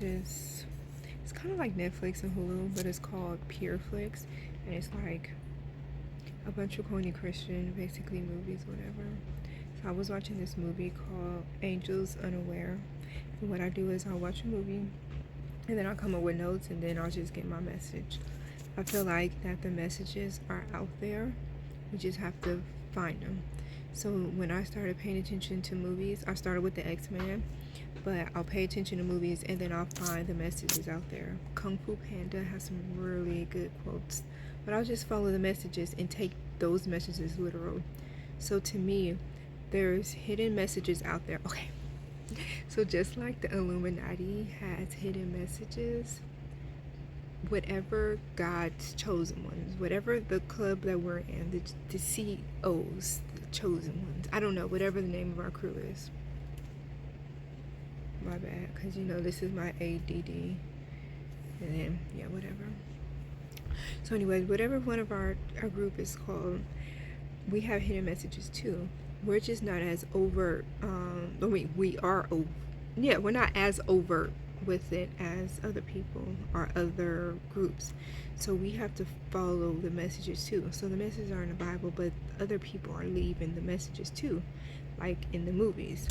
it's kind of like Netflix and Hulu, but it's called PureFlix, and it's like a bunch of corny Christian, basically movies, whatever. So I was watching this movie called Angels Unaware, and what I do is I'll watch a movie, and then I'll come up with notes, and then I'll just get my message. I feel like that the messages are out there. We just have to find them. So when I started paying attention to movies, I started with the X-Men, but I'll pay attention to movies and then I'll find the messages out there. Kung Fu Panda has some really good quotes, but I'll just follow the messages and take those messages literal. So to me, there's hidden messages out there. Okay, so just like the Illuminati has hidden messages, whatever God's chosen ones, whatever the club that we're in, the CEOs, the chosen ones, I don't know, whatever the name of our crew is. My bad, because this is my ADD. And then, yeah, whatever. So, anyways, whatever one of our group is called, we have hidden messages too. We're just not as overt. We are, we're not as overt with it as other people or other groups. So we have to follow the messages too. So the messages are in the Bible, but other people are leaving the messages too, like in the movies.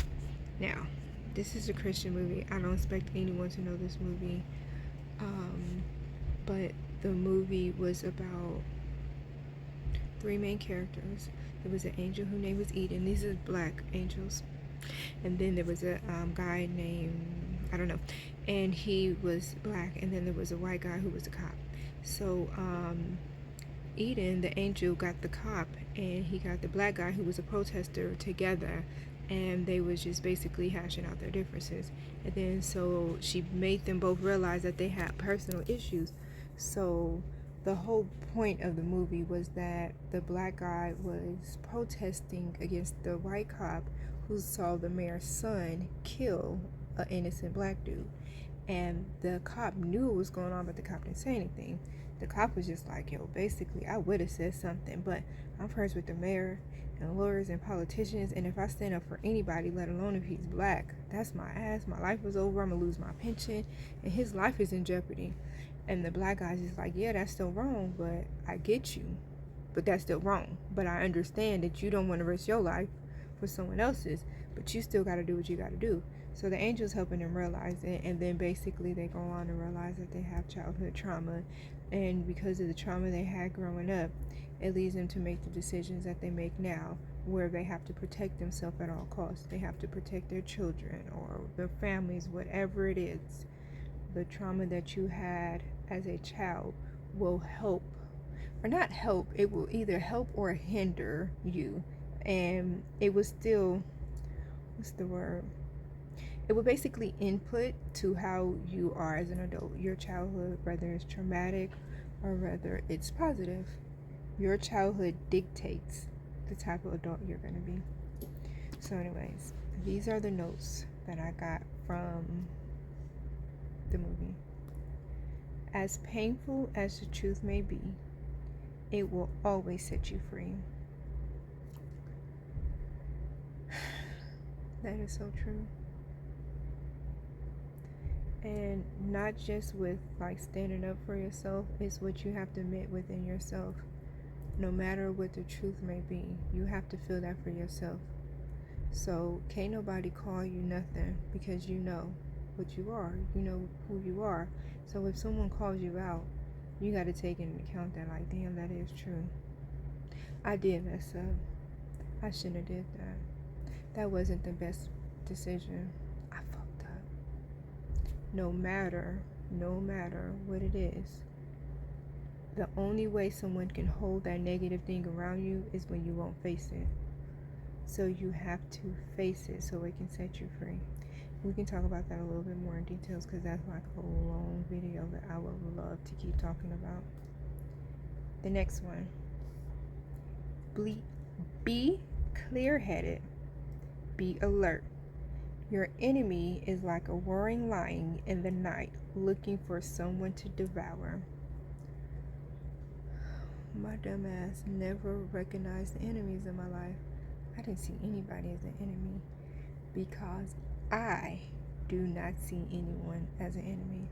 Now, this is a Christian movie. I don't expect anyone to know this movie. But the movie was about three main characters. There was an angel whose name was Eden. These are black angels. And then there was a guy named, I don't know, and he was black. And then there was a white guy who was a cop. So Eden, the angel, got the cop, and he got the black guy who was a protester together, and they was just basically hashing out their differences. And then so she made them both realize that they had personal issues. So the whole point of the movie was that the black guy was protesting against the white cop who saw the mayor's son kill an innocent black dude. And the cop knew what was going on, but the cop didn't say anything. The cop was just like, yo, basically, I would have said something, but I'm friends with the mayor and lawyers and politicians, and if I stand up for anybody, let alone if he's black, that's my ass. My life was over. I'm going to lose my pension, and his life is in jeopardy. And the black guy's just like, yeah, that's still wrong, but I get you. But that's still wrong. But I understand that you don't want to risk your life for someone else's, but you still got to do what you got to do. So the angel's helping them realize it, and then basically they go on to realize that they have childhood trauma, and because of the trauma they had growing up, it leads them to make the decisions that they make now, where they have to protect themselves at all costs. They have to protect their children or their families, whatever it is. The trauma that you had as a child will help, or not help, it will either help or hinder you, and it will still, what's the word? It will basically input to how you are as an adult. Your childhood, whether it's traumatic or whether it's positive, your childhood dictates the type of adult you're going to be. So anyways, these are the notes that I got from the movie. As painful as the truth may be, it will always set you free. That is so true. And not just with like standing up for yourself, it's what you have to admit within yourself. No matter what the truth may be, you have to feel that for yourself. So can't nobody call you nothing, because you know what you are. You know who you are. So if someone calls you out, you got to take into account that, like, damn, that is true. I did mess up. I shouldn't have did that. That wasn't the best decision. I fucked up. No matter what it is, the only way someone can hold that negative thing around you is when you won't face it. So you have to face it so it can set you free. We can talk about that a little bit more in details, because that's like a long video that I would love to keep talking about. The next one. Be clear-headed. Be alert. Your enemy is like a roaring lion in the night, looking for someone to devour. My dumb ass never recognized the enemies in my life. I didn't see anybody as an enemy, because I do not see anyone as an enemy.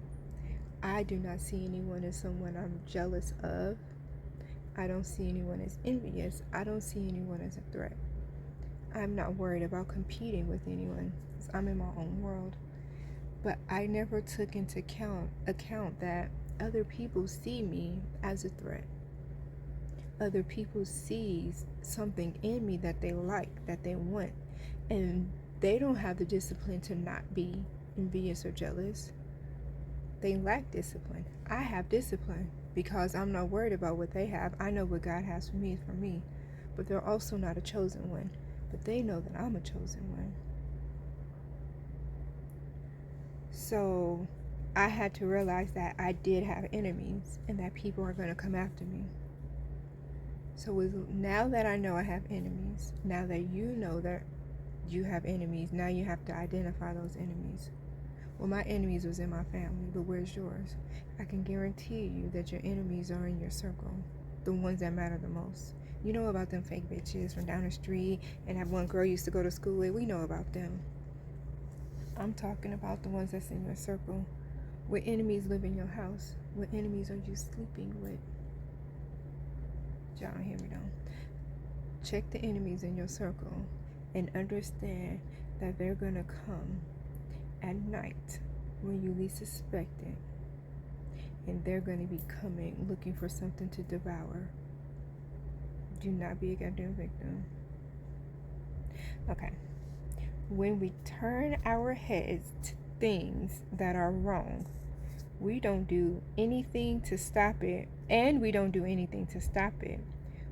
I do not see anyone as someone I'm jealous of. I don't see anyone as envious. I don't see anyone as a threat. I'm not worried about competing with anyone. I'm in my own world. But I never took into account that other people see me as a threat. Other people see something in me that they like, that they want, and they don't have the discipline to not be envious or jealous. They lack discipline. I have discipline because I'm not worried about what they have. I know what God has for me is for me. But they're also not a chosen one. But they know that I'm a chosen one. So I had to realize that I did have enemies and that people are going to come after me. So now that I know I have enemies, now that you know that you have enemies, now you have to identify those enemies. Well, my enemies was in my family, but where's yours? I can guarantee you that your enemies are in your circle, the ones that matter the most. You know about them fake bitches from down the street and that one girl used to go to school with. We know about them. I'm talking about the ones that's in your circle. What enemies live in your house? What enemies are you sleeping with? Y'all don't hear me though. Check the enemies in your circle and understand that they're gonna come at night when you least suspect it, and they're going to be coming looking for something to devour. Do not be a goddamn victim. Okay. When we turn our heads to things that are wrong, we don't do anything to stop it, and we don't do anything to stop it.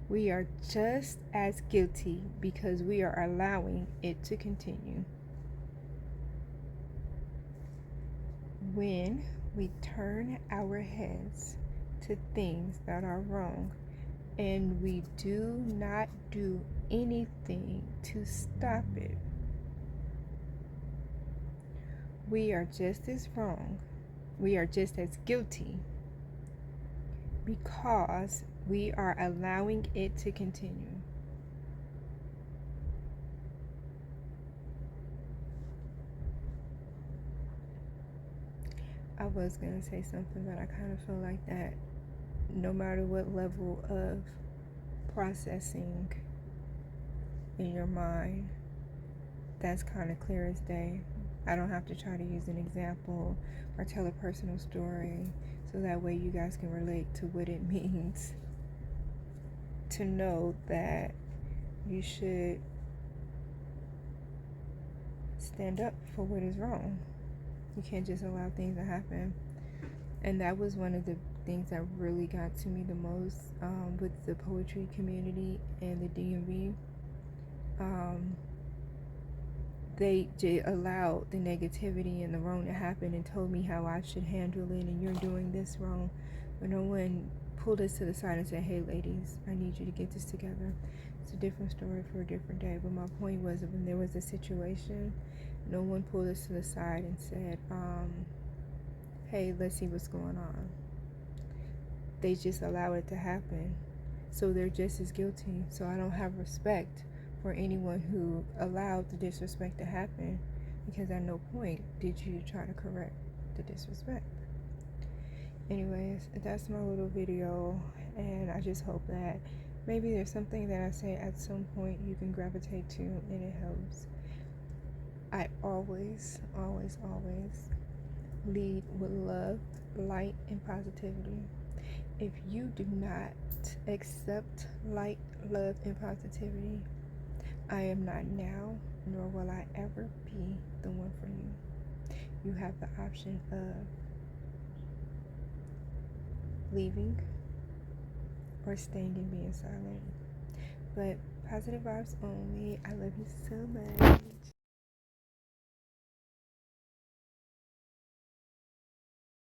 We are just as guilty because we are allowing it to continue. When we turn our heads to things that are wrong and we do not do anything to stop it, we are just as wrong. We are just as guilty because we are allowing it to continue. I was going to say something, but I kind of feel like that no matter what level of processing in your mind, that's kind of clear as day. I don't have to try to use an example or tell a personal story, so that way you guys can relate to what it means to know that you should stand up for what is wrong. You can't just allow things to happen. And that was one of the things that really got to me the most with the poetry community and the DMV. They allowed the negativity and the wrong to happen and told me how I should handle it, and you're doing this wrong. But no one pulled us to the side and said, hey ladies, I need you to get this together. It's a different story for a different day. But my point was that when there was a situation, no one pulled us to the side and said, hey, let's see what's going on. They just allow it to happen. So they're just as guilty. So I don't have respect for anyone who allowed the disrespect to happen, because at no point did you try to correct the disrespect. Anyways, that's my little video, and I just hope that maybe there's something that I say at some point you can gravitate to and it helps. I always lead with love, light, and positivity. If you do not accept light, love, and positivity, I am not now, nor will I ever be the one for you. You have the option of leaving or staying and being silent. But positive vibes only. I love you so much.